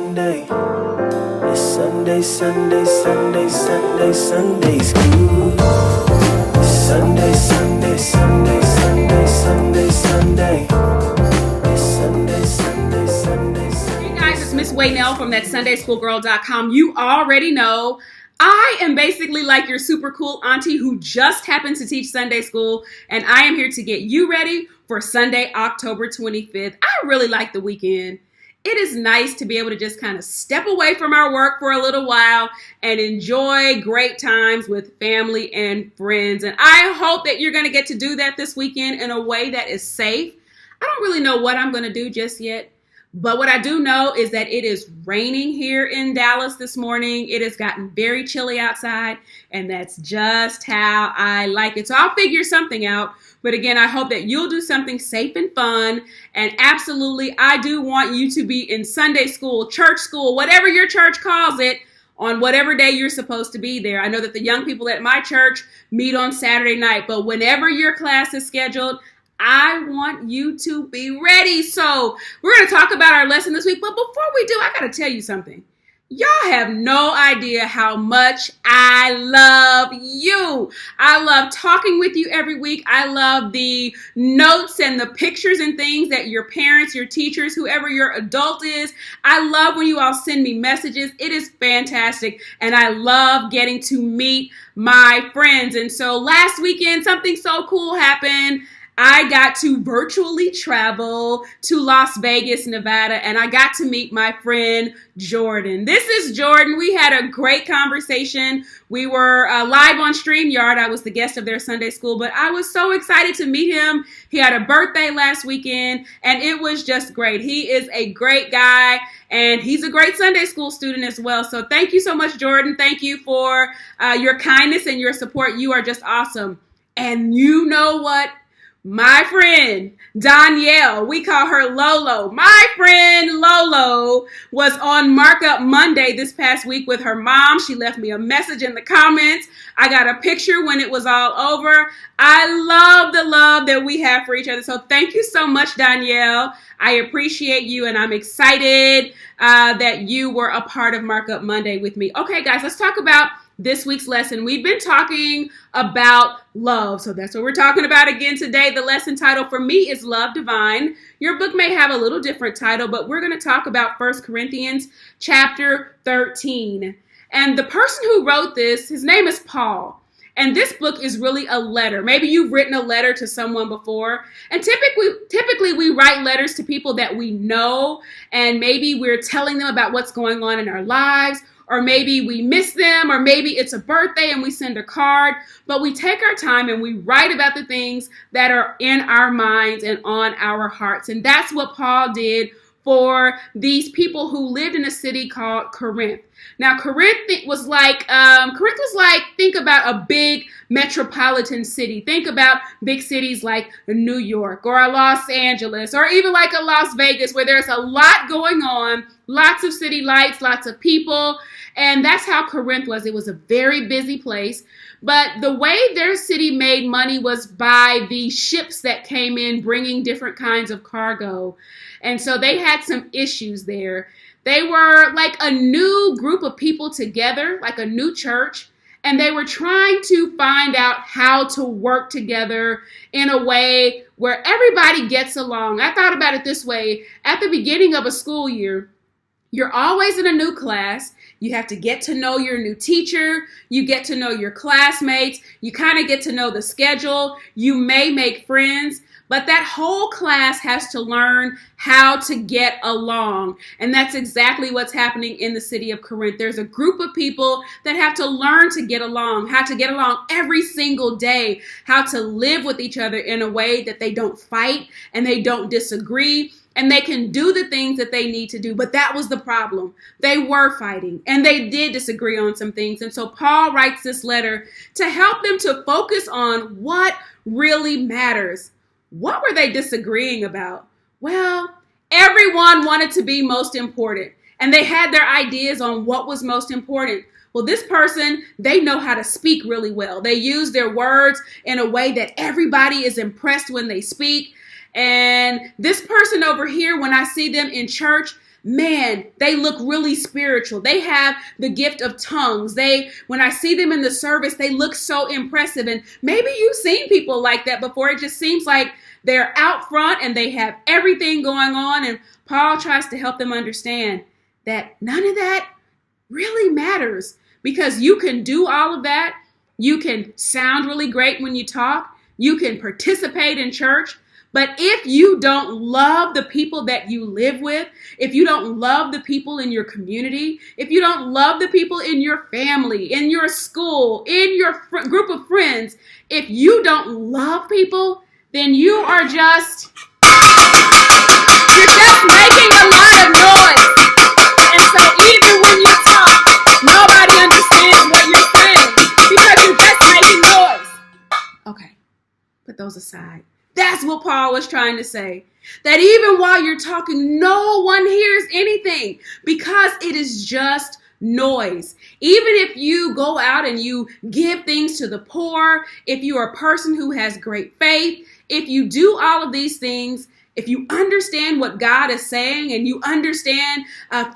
Sunday. It's Sunday, Sunday, Sunday, Sunday, Sunday school. Sunday, Sunday, Sunday, Sunday, Sunday, Sunday. It's Sunday, Sunday, Sunday, Sunday. Hey guys, it's Miss Waynell from thatsundayschoolgirl.com. You already know I am basically like your super cool auntie who just happens to teach Sunday school, and I am here to get you ready for Sunday, October 25th. I really like the weekend. It is nice to be able to just kind of step away from our work for a little while and enjoy great times with family and friends. And I hope that you're going to get to do that this weekend in a way that is safe. I don't really know what I'm going to do just yet. But what I do know is that it is raining here in Dallas this morning. It has gotten very chilly outside, and that's just how I like it. So I'll figure something out. But again, I hope that you'll do something safe and fun. And absolutely, I do want you to be in Sunday school, church school, whatever your church calls it, on whatever day you're supposed to be there. I know that the young people at my church meet on Saturday night, but whenever your class is scheduled, I want you to be ready. So we're going to talk about our lesson this week. But before we do, I got to tell you something. Y'all have no idea how much I love you. I love talking with you every week. I love the notes and the pictures and things that your parents, your teachers, whoever your adult is. I love when you all send me messages. It is fantastic. And I love getting to meet my friends. And so last weekend, something so cool happened. I got to virtually travel to Las Vegas, Nevada, and I got to meet my friend Jordan. This is Jordan. We had a great conversation. We were live on StreamYard. I was the guest of their Sunday school, but I was so excited to meet him. He had a birthday last weekend, and it was just great. He is a great guy, and he's a great Sunday school student as well. So thank you so much, Jordan. Thank you for your kindness and your support. You are just awesome. And you know what? My friend, Danielle, we call her Lolo. My friend Lolo was on Markup Monday this past week with her mom. She left me a message in the comments. I got a picture when it was all over. I love the love that we have for each other. So thank you so much, Danielle. I appreciate you, and I'm excited that you were a part of Markup Monday with me. Okay, guys, let's talk about this week's lesson. We've been talking about love. So that's what we're talking about again today. The lesson title for me is Love Divine. Your book may have a little different title, but we're going to talk about 1 Corinthians chapter 13. And the person who wrote this, his name is Paul. And this book is really a letter. Maybe you've written a letter to someone before. And typically we write letters to people that we know, and maybe we're telling them about what's going on in our lives. Or maybe we miss them, or maybe it's a birthday and we send a card, but we take our time and we write about the things that are in our minds and on our hearts. And that's what Paul did for these people who lived in a city called Corinth. Now, Corinth was like, think about a big metropolitan city. Think about big cities like New York or Los Angeles or even like a Las Vegas, where there's a lot going on, lots of city lights, lots of people. And that's how Corinth was. It was a very busy place. But the way their city made money was by the ships that came in bringing different kinds of cargo. And so they had some issues there. They were like a new group of people together, like a new church. And they were trying to find out how to work together in a way where everybody gets along. I thought about it this way. At the beginning of a school year, you're always in a new class. You have to get to know your new teacher. You get to know your classmates. You kind of get to know the schedule. You may make friends, but that whole class has to learn how to get along. And that's exactly what's happening in the city of Corinth. There's a group of people that have to learn to get along, how to get along every single day, how to live with each other in a way that they don't fight and they don't disagree. And they can do the things that they need to do. But that was the problem. They were fighting and they did disagree on some things. And so Paul writes this letter to help them to focus on what really matters. What were they disagreeing about? Well, everyone wanted to be most important, and they had their ideas on what was most important. Well, this person, they know how to speak really well. They use their words in a way that everybody is impressed when they speak. And this person over here, when I see them in church, man, they look really spiritual. They have the gift of tongues. When I see them in the service, they look so impressive. And maybe you've seen people like that before. It just seems like they're out front and they have everything going on. And Paul tries to help them understand that none of that really matters, because you can do all of that. You can sound really great when you talk. You can participate in church. But if you don't love the people that you live with, if you don't love the people in your community, if you don't love the people in your family, in your school, in your group of friends, if you don't love people, then you're just making a lot of noise. And so even when you talk, nobody understands what you're saying because you're just making noise. Okay, put those aside. That's what Paul was trying to say. That even while you're talking, no one hears anything because it is just noise. Even if you go out and you give things to the poor, if you are a person who has great faith, if you do all of these things, if you understand what God is saying and you understand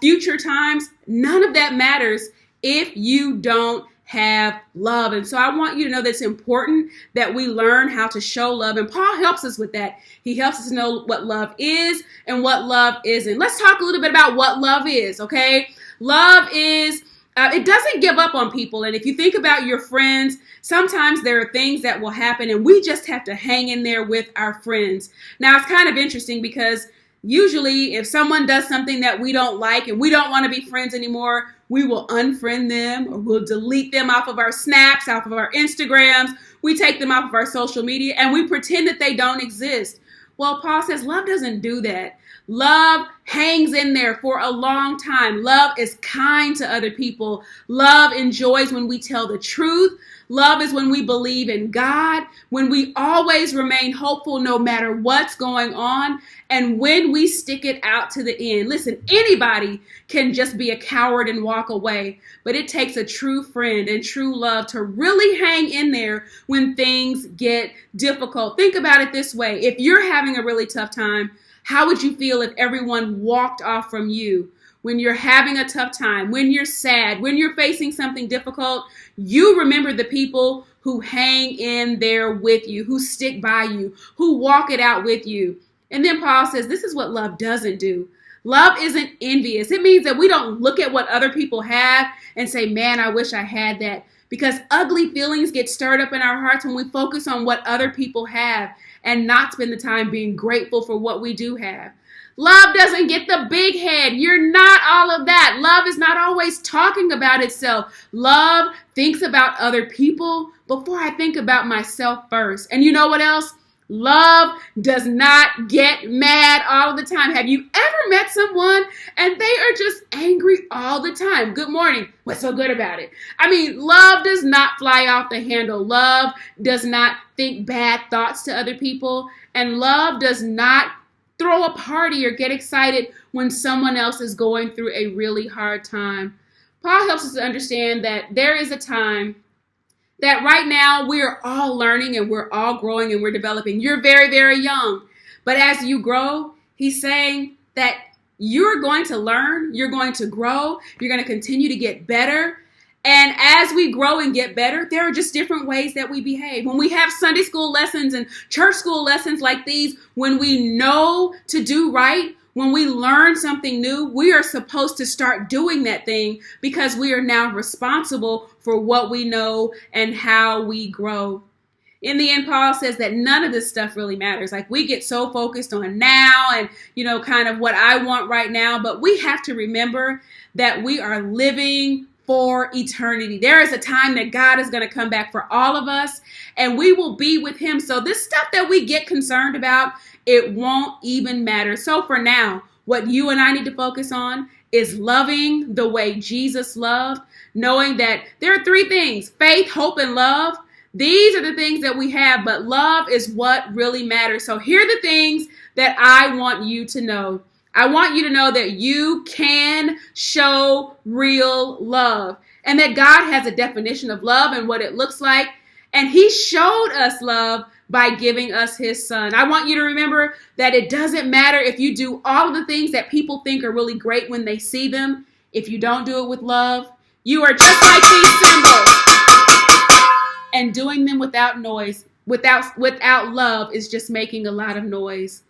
future times, none of that matters if you don't have love. And so I want you to know that it's important that we learn how to show love. And Paul helps us with that. He helps us know what love is and what love isn't. Let's talk a little bit about what love is, okay? Love is, it doesn't give up on people. And if you think about your friends, sometimes there are things that will happen and we just have to hang in there with our friends. Now, it's kind of interesting because usually if someone does something that we don't like and we don't want to be friends anymore, we will unfriend them or we'll delete them off of our snaps, off of our Instagrams. We take them off of our social media and we pretend that they don't exist. Well, Paul says love doesn't do that. Love hangs in there for a long time. Love is kind to other people. Love enjoys when we tell the truth. Love is when we believe in God, when we always remain hopeful no matter what's going on, and when we stick it out to the end. Listen, anybody can just be a coward and walk away, but it takes a true friend and true love to really hang in there when things get difficult. Think about it this way. If you're having a really tough time, how would you feel if everyone walked off from you? When you're having a tough time, when you're sad, when you're facing something difficult, you remember the people who hang in there with you, who stick by you, who walk it out with you. And then Paul says, this is what love doesn't do. Love isn't envious. It means that we don't look at what other people have and say, man, I wish I had that. Because ugly feelings get stirred up in our hearts when we focus on what other people have and not spend the time being grateful for what we do have. Love doesn't get the big head. You're not all of that. Love is not always talking about itself. Love thinks about other people before I think about myself first. And you know what else? Love does not get mad all the time. Have you ever met someone and they are just angry all the time? Good morning. What's so good about it? I mean, love does not fly off the handle. Love does not think bad thoughts to other people. And love does not throw a party or get excited when someone else is going through a really hard time. Paul helps us to understand that there is a time that right now we're all learning and we're all growing and we're developing. You're very, very young. But as you grow, he's saying that you're going to learn, you're going to grow, you're going to continue to get better. And as we grow and get better, there are just different ways that we behave. When we have Sunday school lessons and church school lessons like these, when we know to do right, when we learn something new, we are supposed to start doing that thing because we are now responsible for what we know and how we grow. In the end, Paul says that none of this stuff really matters. Like, we get so focused on now and, kind of what I want right now, but we have to remember that we are living for eternity. There is a time that God is going to come back for all of us and we will be with him. So this stuff that we get concerned about, it won't even matter. So for now, what you and I need to focus on is loving the way Jesus loved, knowing that there are three things: faith, hope, and love. These are the things that we have, but love is what really matters. So here are the things that I want you to know. I want you to know that you can show real love and that God has a definition of love and what it looks like. And he showed us love by giving us his son. I want you to remember that it doesn't matter if you do all of the things that people think are really great when they see them. If you don't do it with love, you are just like these symbols. And doing them without noise, without love, is just making a lot of noise.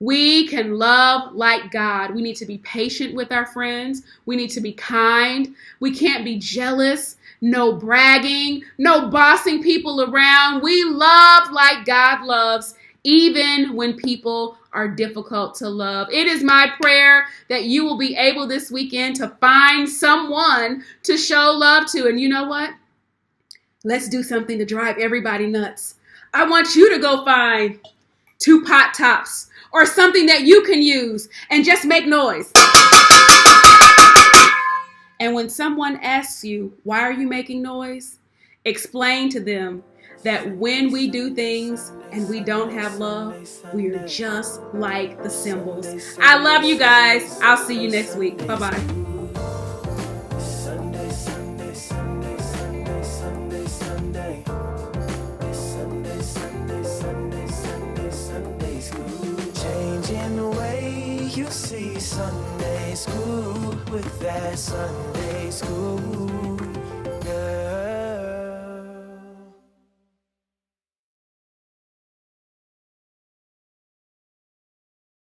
We can love like God. We need to be patient with our friends. We need to be kind. We can't be jealous. No bragging. No bossing people around. We love like God loves, even when people are difficult to love. It is my prayer that you will be able this weekend to find someone to show love to. And you know what? Let's do something to drive everybody nuts. I want you to go find 2 pot tops or something that you can use and just make noise. And when someone asks you, why are you making noise? Explain to them that when we do things and we don't have love, we are just like the symbols. I love you guys. I'll see you next week. Bye-bye. Sunday, Sunday, Sunday, Sunday, Sunday, Sunday. Sunday, Sunday, Sunday, Sunday, Sunday school. Changing the way you see Sunday school with that Sunday school.